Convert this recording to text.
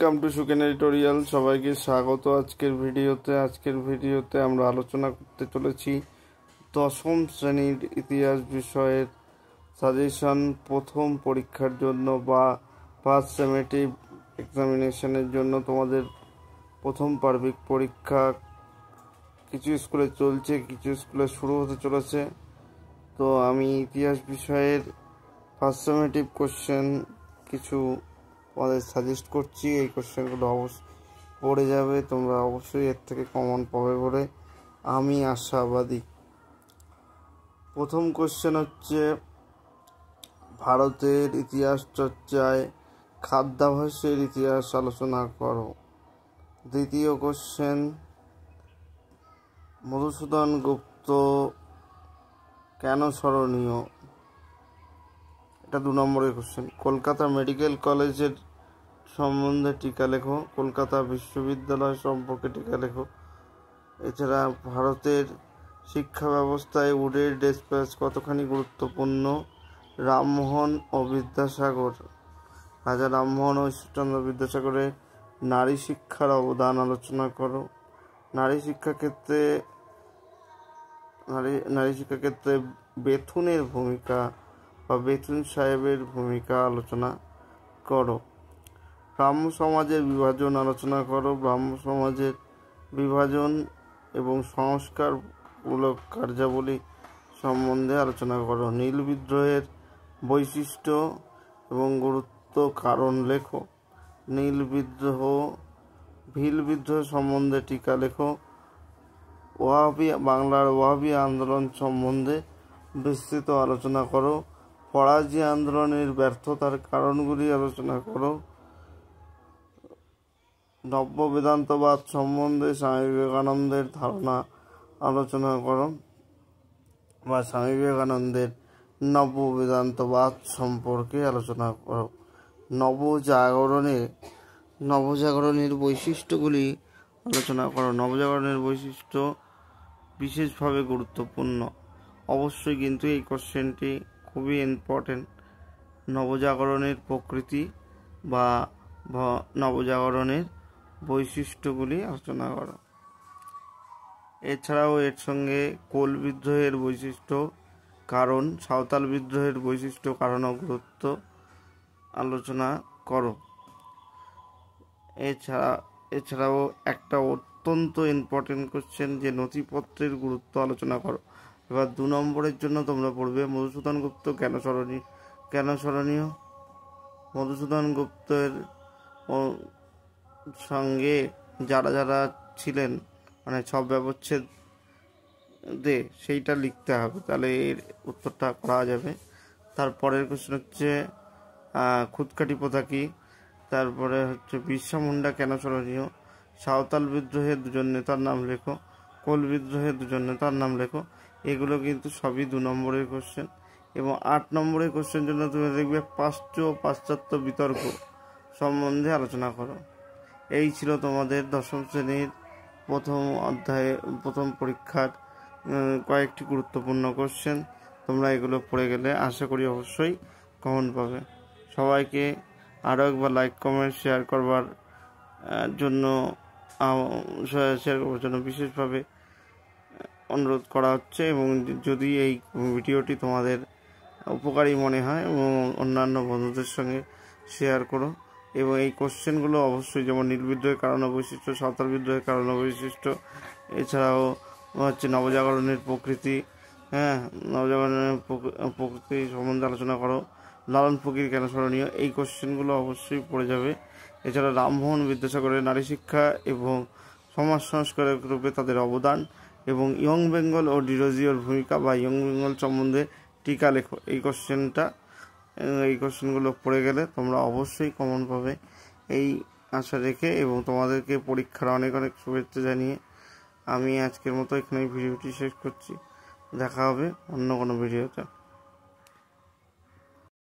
Welcome to Suken editorial. সবাইকে স্বাগত। আজকের ভিডিওতে আমরা আলোচনা করতে চলেছি দশম শ্রেণীর ইতিহাস বিষয়ের সাজেশন প্রথম পরীক্ষার জন্য বা ফার্স্ট সেমেটিভ এক্সামিনেশনের জন্য। তোমাদের প্রথম পার্বিক পরীক্ষা কিছু স্কুলে চলছে, কিছু স্কুলে শুরু হতে চলেছে। তো আমি ইতিহাস বিষয়ের ফার্স্ট সেমেটিভ কোশ্চেন কিছু তোমাদের সাজেস্ট করছি। এই কোশ্চেনগুলো অবশ্যই পড়ে যাবে, তোমরা অবশ্যই এর থেকে কমন পাবে বলে আমি আশাবাদী। প্রথম কোশ্চেন হচ্ছে, ভারতের ইতিহাস চর্চায় খাদ্যাভ্যাসের ইতিহাস আলোচনা করো। দ্বিতীয় কোশ্চেন, মধুসূদন গুপ্ত কেন স্মরণীয়? এটা 2 নম্বরের কোশ্চেন। কলকাতা মেডিকেল কলেজের সম্বন্ধে টিকা লেখো। কলকাতা বিশ্ববিদ্যালয় সম্পর্কে টিকা লেখো। এছাড়া ভারতের শিক্ষা ব্যবস্থায় উডের ডেসপ্যাচ কতখানি গুরুত্বপূর্ণ? রামমোহন ও বিদ্যাসাগর, রাজা রামমোহন ও ঈশ্বরচন্দ্র বিদ্যাসাগরের নারী শিক্ষার অবদান আলোচনা করো। নারী শিক্ষা ক্ষেত্রে বেথুনের ভূমিকা বা বেথুন সাহেবের ভূমিকা আলোচনা করো। ব্রাহ্ম সমাজের বিভাজন আলোচনা করো। ব্রাহ্ম সমাজের বিভাজন এবং সংস্কারমূলক কার্যাবলী সম্বন্ধে আলোচনা করো। নীল বিদ্রোহের বৈশিষ্ট্য এবং গুরুত্ব কারণ লেখো। ভিল বিদ্রোহ সম্বন্ধে টিকা লেখো। বাংলার ওয়াহাবি আন্দোলন সম্বন্ধে বিস্তৃত আলোচনা করো। ফরাজি আন্দোলনের ব্যর্থতার কারণগুলি আলোচনা করো। নব্য বেদান্তবাদ সম্বন্ধে স্বামী বিবেকানন্দের ধারণা আলোচনা করো, বা স্বামী বিবেকানন্দের নব্য বেদান্তবাদ সম্পর্কে আলোচনা করো। নবজাগরণের বৈশিষ্ট্যগুলি আলোচনা করো। নবজাগরণের বৈশিষ্ট্য বিশেষভাবে গুরুত্বপূর্ণ। অবশ্যই কিন্তু এই কোশ্চেনটি খুবই ইম্পর্টেন্ট। নবজাগরণের প্রকৃতি বা নবজাগরণের বৈশিষ্ট্যগুলি আলোচনা করো। এছাড়াও এর সঙ্গে কোল বিদ্রোহের বৈশিষ্ট্য, কারণ, সাঁওতাল বিদ্রোহের বৈশিষ্ট্য, কারণ ও গুরুত্ব আলোচনা করো। এছাড়াও একটা অত্যন্ত ইম্পর্টেন্ট কোশ্চেন, যে নথিপত্রের গুরুত্ব আলোচনা করো। এবার 2 নম্বরের জন্য তোমরা পড়বে মধুসূদন গুপ্ত কেন স্মরণীয়? মধুসূদন গুপ্তের সঙ্গে যারা ছিলেন, মানে সব ব্যবচ্ছেদে, সেইটা লিখতে হবে, তাহলে এর উত্তরটা করা যাবে। তারপরের কোশ্চেন হচ্ছে খুদকাঠি প্রথা কি? তারপরে হচ্ছে বিরসা মুন্ডা কেন স্মরণীয়? সাঁওতাল বিদ্রোহের 2জন নেতার নাম লেখো। কোল বিদ্রোহের 2জন নেতার নাম লেখো। এগুলো কিন্তু সবই 2 নম্বরের কোশ্চেন। এবং 8 নম্বরের কোশ্চেন জন্য তুমি দেখবে প্রাচ্য ও পাশ্চাত্য বিতর্ক সম্বন্ধে আলোচনা করো। এই ছিল তোমাদের দশম শ্রেণীর প্রথম পরীক্ষার কয়েকটি গুরুত্বপূর্ণ কোশ্চেন। তোমরা এগুলো পড়ে গেলে আশা করি অবশ্যই কমন পাবে। সবাইকে আরও একবার লাইক, কমেন্ট, শেয়ার করবার জন্য বিশেষভাবে অনুরোধ করা হচ্ছে। এবং যদি এই ভিডিওটি তোমাদের উপকারী মনে হয়, এবং অন্যান্য বন্ধুদের সঙ্গে শেয়ার করো। এবং এই কোশ্চেনগুলো অবশ্যই, যেমন নীল বিদ্রোহের কারণ ও বৈশিষ্ট্য, সাঁওতাল বিদ্রোহের কারণ ও বৈশিষ্ট্য, এছাড়াও হচ্ছে নবজাগরণের প্রকৃতি, নবজাগরণের প্রকৃতি সম্বন্ধে আলোচনা করো। লালন ফকির কেন স্মরণীয়? এই কোশ্চেনগুলো অবশ্যই পড়ে যাবে। এছাড়া রামমোহন বিদ্যাসাগরের নারী শিক্ষা এবং সমাজ সংস্কারের রূপে তাদের অবদান, এবং ইয়ং বেঙ্গল ও ডিরোজিওর ভূমিকা বা ইয়ং বেঙ্গল সম্বন্ধে টিকা লেখো। এই কোশ্চেনগুলো পড়ে গেলে তোমরা অবশ্যই কমন পাবে, এই আশা রেখে এবং তোমাদেরকে পরীক্ষার অনেক অনেক শুভেচ্ছা জানিয়ে আমি আজকের মতো এখানে ভিডিওটি শেষ করছি। দেখা হবে অন্য কোনো ভিডিওতে।